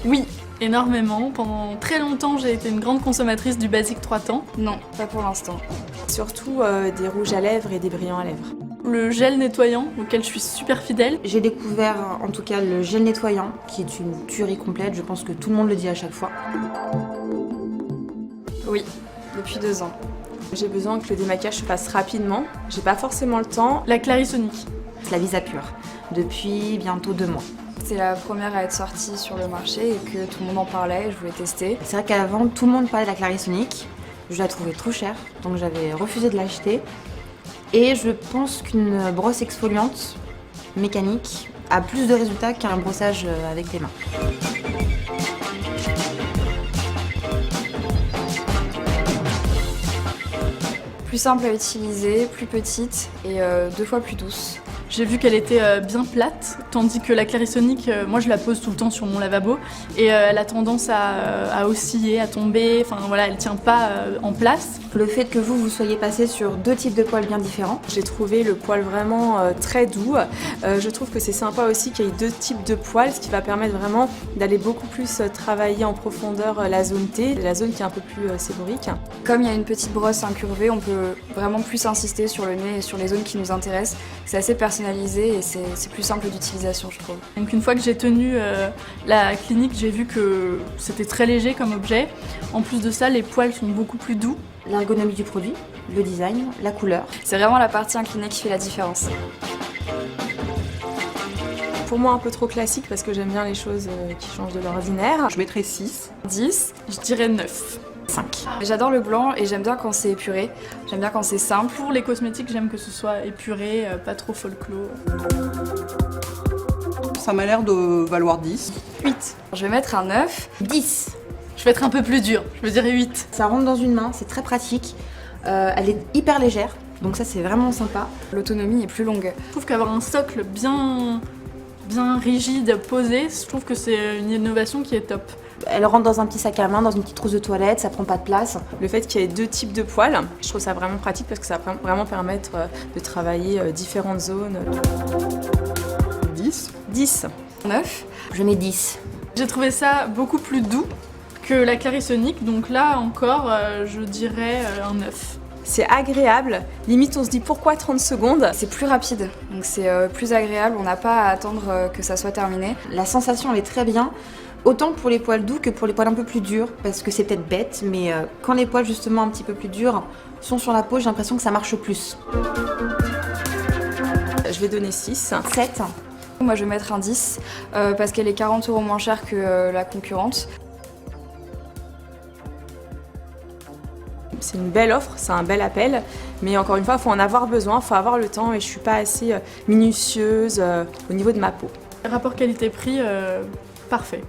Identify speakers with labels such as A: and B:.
A: Oui, énormément. Pendant très longtemps, j'ai été une grande consommatrice du Basic 3 temps.
B: Non, pas pour l'instant.
C: Surtout des rouges à lèvres et des brillants à lèvres.
A: Le gel nettoyant, auquel je suis super fidèle.
D: J'ai découvert en tout cas le gel nettoyant, qui est une tuerie complète, je pense que tout le monde le dit à chaque fois.
B: Oui, depuis 2 ans.
C: J'ai besoin que le démaquillage se fasse rapidement, j'ai pas forcément le temps.
A: La Clarisonic.
D: La Visa Pure, depuis bientôt 2 mois.
B: C'est la première à être sortie sur le marché et que tout le monde en parlait, je voulais tester.
D: C'est vrai qu'avant, tout le monde parlait de la Clarisonic. Je la trouvais trop chère, donc j'avais refusé de l'acheter. Et je pense qu'une brosse exfoliante mécanique a plus de résultats qu'un brossage avec les mains.
B: Plus simple à utiliser, plus petite et 2 fois plus douce.
A: J'ai vu qu'elle était bien plate, tandis que la Clarisonic, moi je la pose tout le temps sur mon lavabo et elle a tendance à osciller, à tomber, enfin voilà, elle tient pas en place.
D: Le fait que vous soyez passé sur 2 types de poils bien différents.
C: J'ai trouvé le poil vraiment très doux. Je trouve que c'est sympa aussi qu'il y ait 2 types de poils, ce qui va permettre vraiment d'aller beaucoup plus travailler en profondeur la zone T, la zone qui est un peu plus séborique.
B: Comme il y a une petite brosse incurvée, on peut vraiment plus insister sur le nez et sur les zones qui nous intéressent. C'est assez personnalisé et c'est plus simple d'utilisation, je trouve.
A: Donc une fois que j'ai tenu la clinique, j'ai vu que c'était très léger comme objet. En plus de ça, les poils sont beaucoup plus doux.
D: L'ergonomie du produit, le design, la couleur.
B: C'est vraiment la partie inclinée qui fait la différence.
C: Pour moi un peu trop classique parce que j'aime bien les choses qui changent de l'ordinaire.
E: Je mettrais 6.
A: 10, je dirais 9.
D: 5.
B: J'adore le blanc et j'aime bien quand c'est épuré. J'aime bien quand c'est simple.
A: Pour les cosmétiques, j'aime que ce soit épuré, pas trop folklore.
E: Ça m'a l'air de valoir 10.
A: 8.
B: Je vais mettre un 9.
D: 10.
A: Je vais être un peu plus dure, je dirais 8.
D: Ça rentre dans une main, c'est très pratique. Elle est hyper légère, donc ça c'est vraiment sympa.
B: L'autonomie est plus longue.
A: Je trouve qu'avoir un socle bien rigide, posé, je trouve que c'est une innovation qui est top.
D: Elle rentre dans un petit sac à main, dans une petite trousse de toilette, ça prend pas de place.
C: Le fait qu'il y ait 2 types de poils, je trouve ça vraiment pratique parce que ça va vraiment permettre de travailler différentes zones.
E: 10.
C: 10.
B: 9.
D: Je mets 10.
A: J'ai trouvé ça beaucoup plus doux que la Clarisonic, donc là encore, je dirais un 9.
C: C'est agréable, limite on se dit pourquoi 30 secondes.
B: C'est plus rapide, donc c'est plus agréable, on n'a pas à attendre que ça soit terminé.
D: La sensation elle est très bien, autant pour les poils doux que pour les poils un peu plus durs, parce que c'est peut-être bête, mais quand les poils justement un petit peu plus durs sont sur la peau, j'ai l'impression que ça marche plus.
C: Je vais donner 6.
D: 7.
B: Moi je vais mettre un 10, parce qu'elle est 40 € moins chère que la concurrente.
C: C'est une belle offre, c'est un bel appel, mais encore une fois, il faut en avoir besoin, il faut avoir le temps et je suis pas assez minutieuse au niveau de ma peau.
A: Rapport qualité-prix, parfait.